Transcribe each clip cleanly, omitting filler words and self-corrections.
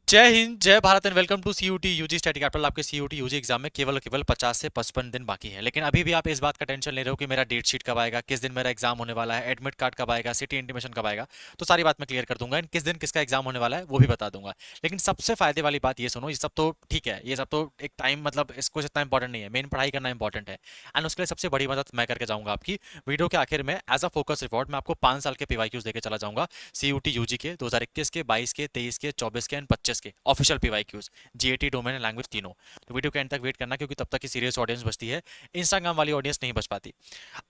जय हिंद, जय भारत and welcome to CUET UG study capital. आपके सीयूटी यूजी एग्जाम में केवल और केवल 50 से 55 दिन बाकी है, लेकिन अभी भी आप इस बात का टेंशन ले रहे हो कि मेरा डेट शीट कब आएगा, किस दिन मेरा एग्जाम होने वाला है, एडमिट कार्ड कब आएगा, सिटी इंटीमेशन कब आएगा। तो सारी बात मैं क्लियर कर दूंगा एंड किस दिन किसका एग्जाम होने वाला है वो भी बता दूंगा। लेकिन सबसे फायदे वाली बात ये सुनो, ये सब तो ठीक है, ये सब तो एक टाइम मतलब इसको इतना इंपॉर्टेंट नहीं है, मेन पढ़ाई करना इंपॉर्टेंट है। एंड उसके लिए सबसे बड़ी मदद मैं करके जाऊंगा आपकी। वीडियो के आखिर में एज अ फोकस रिपोर्ट मैं आपको 5 साल के पीवाईक्यूज देके चला जाऊंगा। सीयूटी यूजी के 2021 के, 22 के, 23 के, 24 के एंड 25 के official PYQs, GAT, domain and language तीनों। तो वीडियो के एंड तक वेट करना, क्योंकि तब तक की सीरियस ऑडियंस बचती है, इंस्टाग्राम वाली ऑडियंस नहीं बच पाती।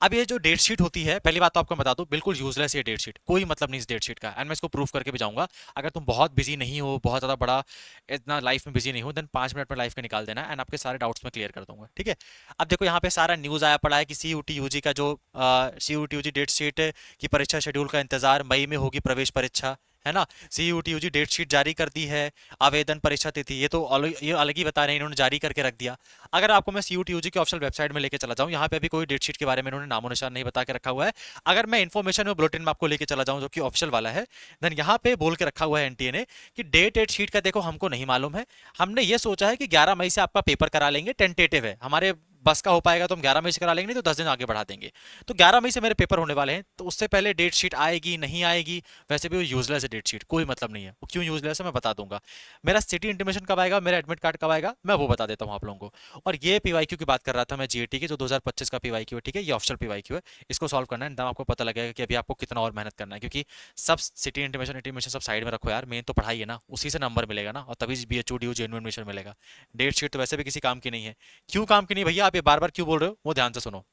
अब ये जो डेट शीट होती है, पहली बात तो आपको बता दूं, बिल्कुल यूजलेस है डेट शीट, कोई मतलब नहीं इस डेट शीट का। एंड मैं इसको प्रूफ करके भी जाऊंगा। अगर तुम बहुत बिजी नहीं हो, बहुत ज्यादा बड़ा इतना लाइफ में बिजी नहीं हो, देन 5 मिनट में लाइफ में निकाल देना एंड आपके सारे डाउट्स में क्लियर कर दूंगा, ठीक है। अब देखो यहाँ पे सारा न्यूज आया पड़ा है कि सीयूटी यूजी का जो सीयूटी यूजी डेट शीट की परीक्षा शेड्यूल का इंतजार, मई में होगी प्रवेश परीक्षा, है ना। सीयूटी यूजी डेट शीट जारी कर दी है, आवेदन परीक्षा तिथि ये तो ये अलग ही बता रहे हैं, इन्होंने जारी करके रख दिया। अगर आपको मैं सीयूटी यूजी के ऑफिशियल वेबसाइट में लेके चला जाऊं, यहाँ पे अभी कोई डेट शीट के बारे में इन्होंने नामो निशान नहीं बता के रखा हुआ है। अगर मैं इन्फॉर्मेशन में बुलेटिन में आपको लेके चला जाऊं जो कि ऑफिशियल वाला है, देन यहाँ पे बोल के रखा हुआ है एनटीए ने कि डेट शीट का देखो हमको नहीं मालूम है। हमने ये सोचा है कि 11 मई से आपका पेपर करा लेंगे, टेंटेटिव है, हमारे बस का हो पाएगा तो हम 11 मई से करा लेंगे, नहीं तो 10 दिन आगे बढ़ा देंगे। तो 11 मई से मेरे पेपर होने वाले हैं, तो उससे पहले डेट शीट आएगी नहीं आएगी, वैसे भी वो यूजलेस है डेट शीट, कोई मतलब नहीं है। वो क्यों यूजलेस है मैं बता दूंगा। मेरा सिटी इंटीमेशन कब आएगा, मेरा एडमिट कार्ड कब आएगा, मैं वो बता देता हूँ आप लोगों को। और ये पीवाईक्यू की बात कर रहा था मैं, जीएटी के जो 2025 का पीवाईक्यू है, ठीक है, ये ऑफिशियल पीवाईक्यू है। इसको सॉल्व करना है, आपको पता लगेगा कि अभी आपको कितना और मेहनत करना है, क्योंकि सब सिटी इंटीमेशन इंटीमेशन सब साइड में रखो यार, मेन तो पढ़ाई है ना, उसी से नंबर मिलेगा ना, और तभी बीएचयू डीयू जेन्युइन एडमिशन मिलेगा। डेट शीट तो वैसे भी किसी काम की नहीं है। क्यों काम की नहीं भैया, आप ये बार बार क्यों बोल रहे हो, वो ध्यान से सुनो।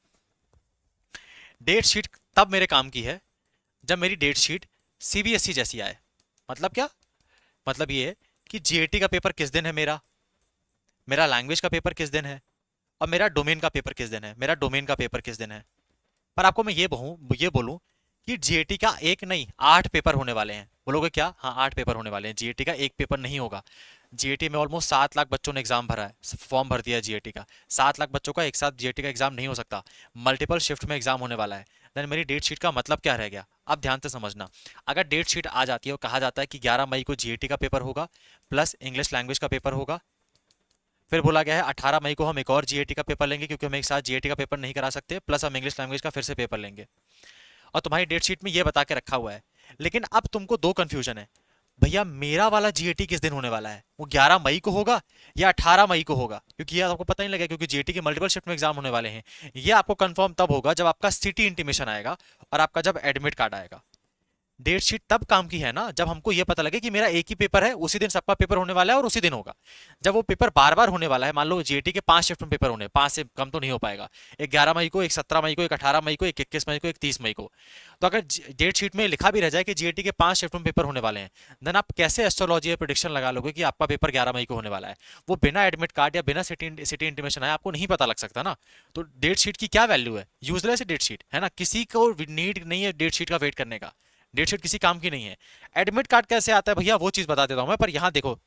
डेट शीट तब मेरे काम की है जब मेरी डेट शीट सीबीएसई जैसी आए। मतलब क्या, मतलब ये है कि जीएटी का पेपर किस दिन है, मेरा लैंग्वेज का पेपर किस दिन है, और मेरा डोमेन का पेपर किस दिन है, मेरा डोमेन का पेपर किस दिन है। पर आपको मैं ये बोलूं कि जीएटी का एक नहीं 8 पेपर होने वाले हैं। बोलोगे क्या, हाँ 8 पेपर होने वाले हैं, जीएटी का एक पेपर नहीं होगा। जीएटी में ऑलमोस्ट 7 लाख बच्चों ने एग्जाम भरा है, फॉर्म भर दिया है जीएटी का। 7 लाख बच्चों का एक साथ जीएटी का एग्जाम नहीं हो सकता, मल्टीपल शिफ्ट में एग्जाम होने वाला है। देन मेरी डेट शीट का मतलब क्या रह गया, अब ध्यान से समझना। अगर डेट शीट आ जाती है और कहा जाता है कि 11 मई को जीएटी का पेपर होगा, प्लस इंग्लिश लैंग्वेज का पेपर होगा, फिर बोला गया है 18 मई को हम एक और जीएटी का पेपर लेंगे, क्योंकि हम एक साथ जीएटी का पेपर नहीं करा सकते, प्लस हम इंग्लिश लैंग्वेज का फिर से पेपर लेंगे, और तुम्हारी डेट शीट में ये बता के रखा हुआ है। लेकिन अब तुमको दो कंफ्यूजन है, भैया मेरा वाला जीएटी किस दिन होने वाला है, वो 11 मई को होगा या 18 मई को होगा, क्योंकि ये आपको पता नहीं लगेगा, क्योंकि जीएटी के मल्टीपल शिफ्ट में एग्जाम होने वाले हैं। ये आपको कंफर्म तब होगा जब आपका सिटी इंटीमेशन आएगा और आपका जब एडमिट कार्ड आएगा। डेट शीट तब काम की है ना जब हमको ये पता लगे कि मेरा एक ही पेपर है, उसी दिन सबका पेपर होने वाला है और उसी दिन होगा। जब वो पेपर बार बार होने वाला है, मान लो जीएटी के 5 शिफ्ट में पेपर होने, 5 से कम तो नहीं हो पाएगा, एक 11 मई को, एक 17 मई को, एक 18 मई को, एक 21 मई को, एक 30 मई को। तो अगर डेट शीट में लिखा भी रह जाए कि जीएटी के 5 शिफ्ट में पेपर होने वाले हैं, देन आप कैसे एस्ट्रोलॉजी या प्रिडिक्शन लगा लोगे कि आपका पेपर 11 मई को होने वाला है। वो बिना एडमिट कार्ड या बिना सिटी इंटीमेशन आए आपको नहीं पता लग सकता ना। तो डेट शीट की क्या वैल्यू है, यूजलेस है डेट शीट, है ना, किसी को नीड नहीं है डेट शीट का वेट करने का, डेट शीट किसी काम की नहीं है। एडमिट कार्ड कैसे आता है भैया, वो चीज बता देता हूं मैं, पर यहां देखो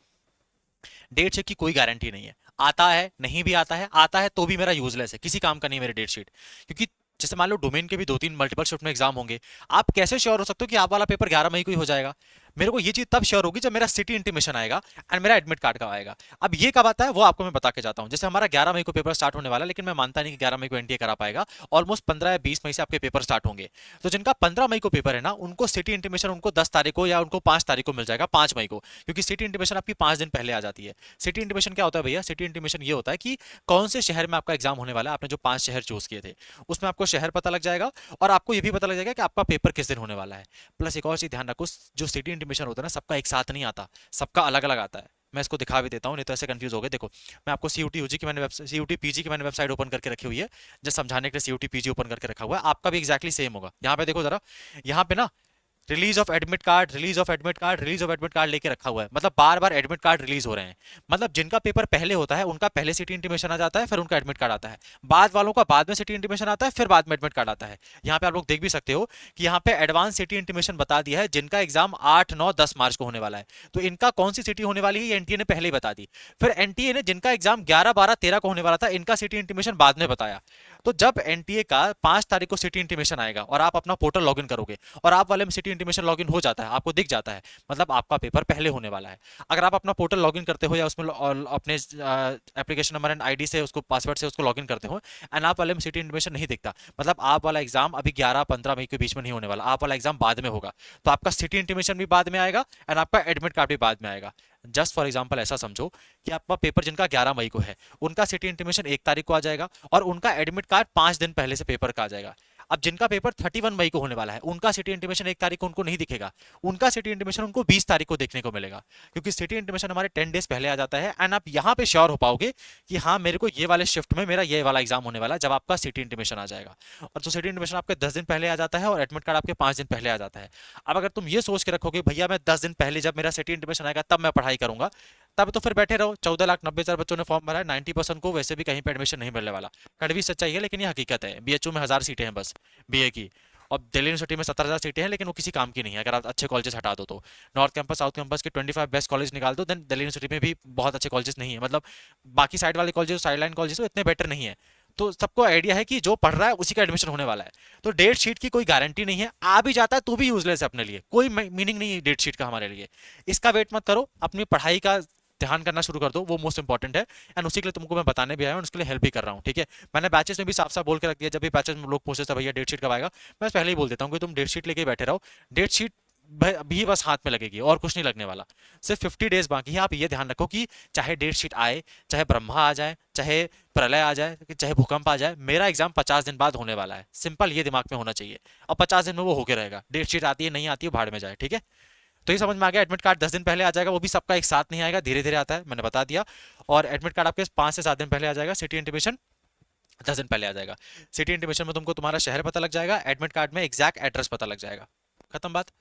डेट शीट की कोई गारंटी नहीं है, आता है नहीं भी आता है, आता है तो भी मेरा यूजलेस है, किसी काम का नहीं है मेरी डेट शीट। क्योंकि जैसे मान लो डोमेन के भी 2-3 मल्टीपल शिफ्ट में एग्जाम होंगे, आप कैसे श्योर हो सकते हो कि आप वाला पेपर 11 मई को ही हो जाएगा। मेरे को ये चीज तब श्योर होगी जब मेरा सिटी इंटीमेशन आएगा एंड मेरा एडमिट कार्ड कब आएगा। अब ये कब आता है वो आपको मैं बता के जाता हूं। जैसे हमारा 11 मई को पेपर स्टार्ट होने वाला है, लेकिन मैं मानता नहीं कि 11 मई को एनटीए करा पाएगा। ऑलमोस्ट 15 या 20 मई से आपके पेपर स्टार्ट होंगे। तो जिनका 15 मई को पेपर है ना, उनको सिटी इंटीमेशन उनको 10 तारीख को या उनको 5 तारीख को मिल जाएगा, 5 मई को, क्योंकि सिटी इंटीमेशन आपकी 5 दिन पहले आ जाती है। सिटी इंटीमेशन क्या होता है भैया, सिटी इंटीमेशन ये होता है कि कौन से शहर में आपका एग्जाम होने वाला है, आपने जो 5 शहर चूज किए थे उसमें आपको शहर पता लग जाएगा, और आपको ये भी पता लग जाएगा कि आपका पेपर किस दिन होने वाला है। प्लस एक और चीज ध्यान रखो, जो सिटी इंटीमेशन होता है ना, सबका एक साथ नहीं आता, सबका अलग अलग आता है। मैं इसको दिखा भी देता हूँ, नहीं तो ऐसे कंफ्यूज हो गए। देखो मैं आपको सीयूटी यूजी की मैंने सीयूटी पीजी की मैंने वेबसाइट ओपन करके रखी हुई है, जस्ट समझाने के लिए सीयूटी पीजी ओपन करके रखा हुआ है। आपका भी एक्जैक्टली सेम होगा। यहाँ पे देखो जरा, यहाँ पे ना release of admit card, release of admit card, release of admit card लेके रखा हुआ है, मतलब बार बार एडमिट कार्ड रिलीज हो रहे हैं। मतलब जिनका पेपर पहले होता है उनका पहले सिटी इंटीमेशन आ जाता है, फिर उनका एडमिट कार्ड आता है। बाद वालों का बाद में सिटी इंटीमेशन आता है, फिर बाद में एडमिट कार्ड आता है। यहाँ पे आप लोग देख भी सकते हो कि यहाँ पे एडवांस सिटी इंटीमेशन बता दिया है, जिनका एग्जाम 8, 9, 10 मार्च को होने वाला है। तो इनका कौन सी सिटी होने वाली है ये एनटीए ने पहले ही बता दी। फिर एनटीए ने जिनका एग्जाम 11, 12, 13 को होने वाला था, इनका सिटी इंटीमेशन बाद में बताया। तो जब एनटीए का 5 तारीख को सिटी इंटीमेशन आएगा और आप अपना पोर्टल लॉगिन करोगे और आप वाले में सिटी इंटीमेशन लॉगिन हो जाता है, आपको दिख जाता है, मतलब आपका पेपर पहले होने वाला है। अगर आप अपना पोर्टल लॉगिन करते हो या उसमें अपने एप्लीकेशन नंबर एंड आईडी से उसको पासवर्ड से उसको लॉगिन करते हो एंड आप वाले में सिटी इंटीमेशन नहीं दिखता, मतलब आप वाला एग्जाम अभी 11-15 मई के बीच में नहीं होने वाला, आप वाला एग्जाम बाद में होगा। तो आपका सिटी इंटीमेशन भी बाद में आएगा एंड आपका एडमिट कार्ड भी बाद में आएगा। जस्ट फॉर एग्जाम्पल ऐसा समझो कि आपका पेपर जिनका 11 मई को है, उनका सिटी इंटीमेशन 1 तारीख को आ जाएगा और उनका एडमिट कार्ड 5 दिन पहले से पेपर का आ जाएगा। अब जिनका पेपर 31 मई को होने वाला है, उनका सिटी इंटीमेशन 1 तारीख को उनको नहीं दिखेगा, उनका सिटी इंटीमेशन उनको 20 तारीख को देखने को मिलेगा, क्योंकि सिटी इंटीमेशन हमारे 10 डेज पहले आ जाता है एंड आप यहाँ पे श्योर हो पाओगे कि हाँ मेरे को ये वाले शिफ्ट में मेरा ये वाला एग्जाम होने वाला है जब आपका सिटी इंटीमेशन आ जाएगा। और तो सिटी इंटीमेशन आपके 10 दिन पहले आ जाता है और एडमिट कार्ड आपके 5 दिन पहले आ जाता है। अब अगर तुम ये सोच के रखोगे भैया मैं 10 दिन पहले जब मेरा सिटी इंटीमेशन आएगा तब मैं पढ़ाई करूंगा, तब तो फिर बैठे रहो। 14,90,000 बच्चों ने फॉर्म भरा है, 90% को वैसे भी कहीं पे एडमिशन नहीं मिलने वाला। कड़वी सच्चाई है लेकिन ये हकीकत है। बीएचयू में 1000 सीटें हैं बस बीए की, और दिल्ली यूनिवर्सिटी में 70,000 सीटें हैं, लेकिन वो किसी काम की नहीं है अगर आप अच्छे कॉलेजेस हटा दो तो। नॉर्थ कैंपस साउथ कैंपस के 25 बेस्ट कॉलेज निकाल दो, देन दिल्ली यूनिवर्सिटी में भी बहुत अच्छे कॉलेजेस नहीं है, मतलब बाकी साइड वाले कॉलेज साइड लाइन कॉलेजेस इतने बेटर नहीं है। तो सबको आइडिया है कि जो पढ़ रहा है उसी का एडमिशन होने वाला है। तो डेट शीट की कोई गारंटी नहीं है, आ भी जाता है तो भी यूजलेस है, अपने लिए कोई मीनिंग नहीं है डेट शीट का हमारे लिए। इसका वेट मत करो, अपनी पढ़ाई का ध्यान करना शुरू कर दो, वो मोस्ट इंपॉर्टेंट है एंड उसी के लिए तुमको मैं बताने भी आया हूँ, उसके लिए हेल्प भी कर रहा हूँ। ठीक है, मैंने बैचेस में भी साफ साफ बोल के रख दिया, जब भी बैचेस में लोग पूछते थे भैया डेट शीट कब आएगा, मैं पहले ही बोल देता हूँ कि तुम डेट शीट लेके बैठे रहो। डेट शीट भी बस हाथ में लगेगी और कुछ नहीं लगने वाला, सिर्फ 50 डेज बाकी है। आप ये ध्यान रखो कि चाहे डेट शीट आए, चाहे ब्रह्मा आ जाए, चाहे प्रलय आ जाए, चाहे भूकंप आ जाए, मेरा एग्जाम 50 दिन बाद होने वाला है। सिंपल ये दिमाग में होना चाहिए, और 50 दिन में वो होके रहेगा। डेट शीट आती है नहीं आती है भाड़ में जाए। ठीक है, तो ये समझ में आ गया। एडमिट कार्ड 10 दिन पहले आ जाएगा, वो भी सबका एक साथ नहीं आएगा, धीरे धीरे आता है, मैंने बता दिया। और एडमिट कार्ड आपके 5 से 7 दिन पहले आ जाएगा, सिटी इंटीमेशन 10 दिन पहले आ जाएगा। सिटी इंटीमेशन में तुमको तुम्हारा शहर पता लग जाएगा, एडमिट कार्ड में एग्जैक्ट एड्रेस पता लग जाएगा। खत्म बात।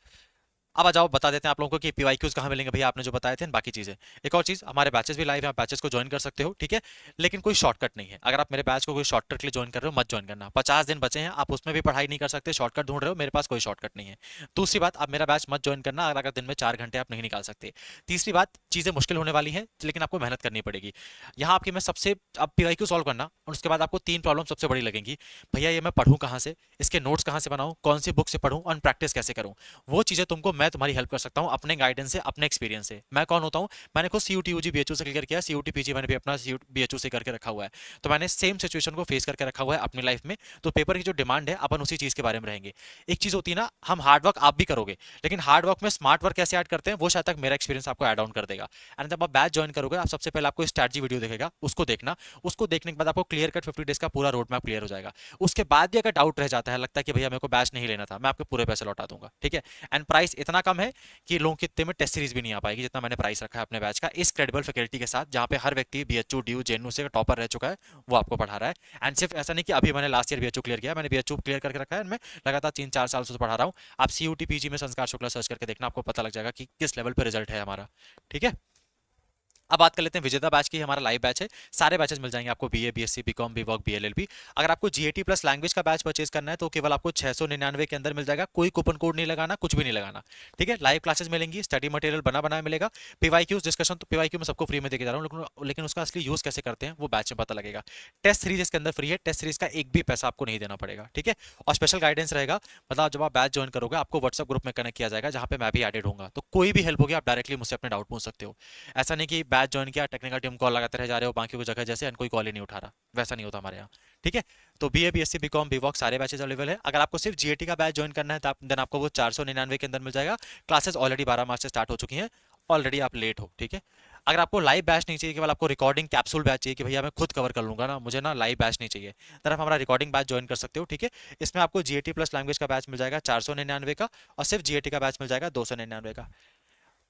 अब आ जाओ बता देते हैं आप लोगों को कि पीवाईक्यूज कहाँ मिलेंगे भैया, आपने जो बताए थे बाकी चीजें। एक और चीज, हमारे बैचेस भी लाइव है, आप बैचेस को ज्वाइन कर सकते हो। ठीक है, लेकिन कोई शॉर्टकट नहीं है। अगर आप मेरे बैच को कोई शॉर्टकट के लिए ज्वाइन कर रहे हो मत ज्वाइन करना। 50 दिन बचे हैं, आप उसमें भी पढ़ाई नहीं कर सकते, शॉर्टकट ढूंढ रहे हो, मेरे पास कोई शॉर्टकट नहीं है। दूसरी बात, आप मेरा बैच मत ज्वाइन करना अगर दिन में 4 घंटे आप नहीं निकाल सकते। तीसरी बात, चीजें मुश्किल होने वाली हैं लेकिन आपको मेहनत करनी पड़ेगी। यहाँ आपकी मैं सबसे, अब पीवाईक्यू सॉल्व करना और उसके बाद आपको 3 प्रॉब्लम सबसे बड़ी लगेंगी। भैया ये मैं पढ़ूँ कहाँ से, इसके नोट्स कहाँ से बनाऊँ, कौन सी बुक से पढ़ूँ और प्रैक्टिस कैसे करूँ। वो चीजें तुमको मैं तुम्हारी हेल्प कर सकता हूँ अपने गाइडेंस से, अपने एक्सपीरियंस से। मैं कौन होता हूँ, मैंने खुद सीयूटी यूजी बीएचयू से क्लियर किया, सीयूटी पीजी मैंने भी अपना बीएचयू से करके रखा हुआ है, तो मैंने सेम सिचुएशन को फेस करके रखा हुआ है अपनी लाइफ में। तो पेपर की जो डिमांड है अपन उसी चीज के बारे में रहेंगे। एक चीज होती है ना, हम हार्ड वर्क आप भी करोगे, लेकिन हार्ड वर्क में स्मार्ट वर्क कैसे ऐड करते हैं वो शायद तक मेरा एक्सपीरियंस आपको ऐड ऑन कर देगा। एंड जब आप बैच ज्वाइन करोगे, आप सबसे पहले आपको स्ट्रैटेजी वीडियो देखेगा, उसको देखना। उसको देखने के बाद आपको क्लियर कट 50 डेज का पूरा रोड मैप क्लियर हो जाएगा। उसके बाद भी अगर डाउट रह जाता है, लगता है कि भैया मेरे को बैच नहीं लेना था, मैं आपके पूरे पैसे लौटा दूंगा। ठीक है, एंड प्राइस इतना कम है कि लोगों के इतने में टेस्ट सीरीज भी नहीं आ पाएगी जितना मैंने प्राइस रखा है अपने बैच का, इस क्रेडिबल फैकल्टी के साथ, जहां पे हर व्यक्ति बीएचयू डीयू जेएनयू से टॉपर रह चुका है, वो आपको पढ़ा रहा है। एंड सिर्फ ऐसा नहीं कि अभी मैंने लास्ट ईयर बीएचयू क्लियर किया, मैंने बीएचयू क्लियर करके रखा है, मैं लगातार 3-4 साल से पढ़ा रहा हूँ। आप सीयूटी पीजी में संस्कार शुक्ला सर्च करके देखना, आपको पता लग जाएगा कि किस लेवल पे रिजल्ट है हमारा। ठीक है, अब बात कर लेते हैं विजेता बैच की। हमारा लाइव बैच है, सारे बैचेस मिल जाएंगे आपको, BA BSc BCom BVoc BLLB. अगर आपको जीएटी प्लस लैंग्वेज का बैच परचेज करना है तो केवल आपको 699 के अंदर मिल जाएगा, कोई कूपन कोड नहीं लगाना, कुछ भी नहीं लगाना। ठीक है, लाइव क्लासेस मिलेंगी, स्टडी मटेरियल बना बनाया मिलेगा, पीवाईक्यूज डिस्कशन, तो पीवाईक्यू में सबको फ्री में देके जा रहा हूँ, लेकिन उसका असली यूज कैसे करते हैं वो बैच में पता लगेगा। टेस्ट सीरीज इसके अंदर फ्री है, टेस्ट सीरीज का एक भी पैसा आपको नहीं देना पड़ेगा। ठीक है, और स्पेशल गाइडेंस रहेगा, मतलब जब आप बैच ज्वाइन करोगे आपको व्हाट्सएप ग्रुप में कनेक्ट किया जाएगा, जहां पे मैं भी एडेड होऊंगा, तो कोई भी हेल्प होगी आप डायरेक्टली मुझसे अपने डाउट पूछ सकते हो। ऐसा नहीं कि बैच ज्वाइन किया, टेक्निकल टीम कॉल लगाते रह जा रहे हो बाकी को जगह जैसे, कोई कॉल ही नहीं उठा रहा, वैसा नहीं होता हमारे यहाँ। ठीक है, तो बीए बीएससी बीकॉम बीवॉक सारे बैचेस अवेलेबल है। अगर आपको सिर्फ जीएटी का बैच ज्वाइन करना है तो देन आपको वो 499 के अंदर मिल जाएगा। क्लासेस ऑलरेडी 12 मार्च से स्टार्ट हो चुकी हैं, ऑलरेडी आप लेट हो। ठीक है, अगर आपको लाइव बैच नहीं चाहिए, केवल आपको रिकॉर्डिंग कैप्सूल बैच चाहिए कि भैया मैं खुद कवर कर लूंगा ना, मुझे ना लाइव बैच नहीं चाहिए, तो आप हमारा रिकॉर्डिंग बैच ज्वाइन कर सकते हो। ठीक है, इसमें आपको जीएटी प्लस लैंग्वेज का बैच मिल जाएगा 499 का, और सिर्फ जीएटी का बैच मिल जाएगा 299 का।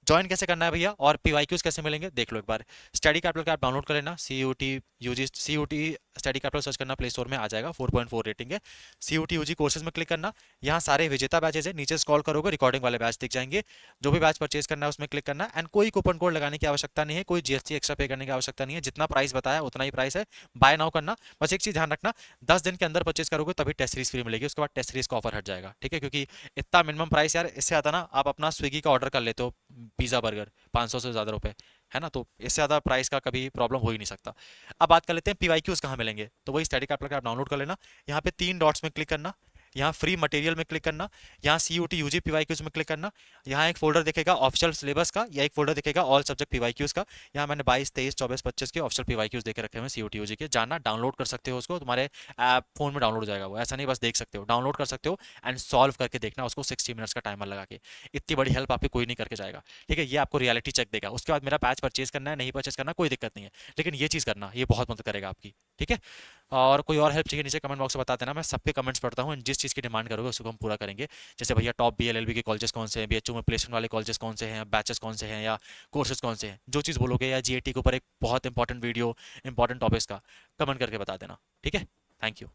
ज्वाइन कैसे करना है भैया और पीवाईक्यूज कैसे मिलेंगे देख लो एक बार। स्टडी कैपिटल का आप डाउनलोड कर लेना, CUET UG CUET study capital search करना, प्ले स्टोर में आ जाएगा, 4.4 रेटिंग है। सीयूटी यूजी कोर्सेज में क्लिक करना, यहाँ सारे विजेता बैचेज है, नीचे स्क्रॉल करोगे रिकॉर्डिंग वाले बैच दिख जाएंगे, जो भी बैच परचेज करना है उसमें क्लिक करना। एंड कोई कूपन कोड लगाने की आवश्यकता नहीं है, कोई जीएसटी एक्स्ट्रा पे करने की आवश्यकता नहीं है, जितना प्राइस बताया उतना ही प्राइस है। बाय नाउ करना, बस एक चीज ध्यान रखना, 10 दिन के अंदर परचेज करोगे तभी टेस्ट सीरीज फ्री मिलेगी, उसके बाद टेस्ट सीरीज का ऑफर हट जाएगा। ठीक है, क्योंकि इतना मिनिमम प्राइस यार, इससे आता ना आप अपना स्विगी का ऑर्डर कर लेते हो पिज़्ज़ा बर्गर 500 से ज़्यादा रुपए, है ना? तो इससे ज़्यादा प्राइस का कभी प्रॉब्लम हो ही नहीं सकता। अब बात कर लेते हैं पीवाईक्यूज़ कहाँ मिलेंगे। तो वही स्टडी कार्ड आप डाउनलोड कर लेना। यहाँ पे 3 डॉट्स में क्लिक करना, यहाँ फ्री मटेरियल में क्लिक करना, यहाँ CUT यूजी पीवाईक्यूज़ में क्लिक करना। यहाँ एक फोल्डर दिखेगा ऑफिशियल सिलेबस का, या एक फोल्डर दिखेगा ऑल सब्जेक्ट पीवाईक्यूज़ का। यहाँ मैंने 22, 23, 24, 25 के ऑफिशियल पीवाईक्यूज़ देके रखे हुए हैं CUT यूजी के। जाना डाउनलोड कर सकते हो उसको, तुम्हारे ऐप फ़ोन में डाउनलोड हो जाएगा वो, ऐसा नहीं बस देख सकते हो, डाउनलोड कर सकते हो एंड सॉल्व करके देखना उसको 60 मिनट्स का टाइमर लगा के। इतनी बड़ी हेल्प आपकी कोई नहीं करके जाएगा, ठीक है? ये आपको रियलिटी चेक देगा। उसके बाद मेरा पैच परचेज करना है नहीं परचेज करना कोई दिक्कत नहीं है, लेकिन ये चीज़ करना, ये बहुत मदद करेगा आपकी, ठीक है? और कोई और हेल्प चाहिए नीचे कमेंट बॉक्स में बता देना, मैं सबके कमेंट्स पढ़ता हूँ, जिस चीज़ की डिमांड करोगे उसको हम पूरा करेंगे। जैसे भैया टॉप BLLB के कॉलेजेस कौन से हैं, BHU में प्लेसमेंट वाले कॉलेजेस कौन से हैं, बैचेस कौन से हैं, या कोर्सेज कौन से हैं, जो चीज़ बोलोगे, या GAT के ऊपर एक बहुत इंपॉर्टेंट वीडियो इंपॉर्टेंट टॉपिक्स का कमेंट करके बता देना, ठीक है? Thank you.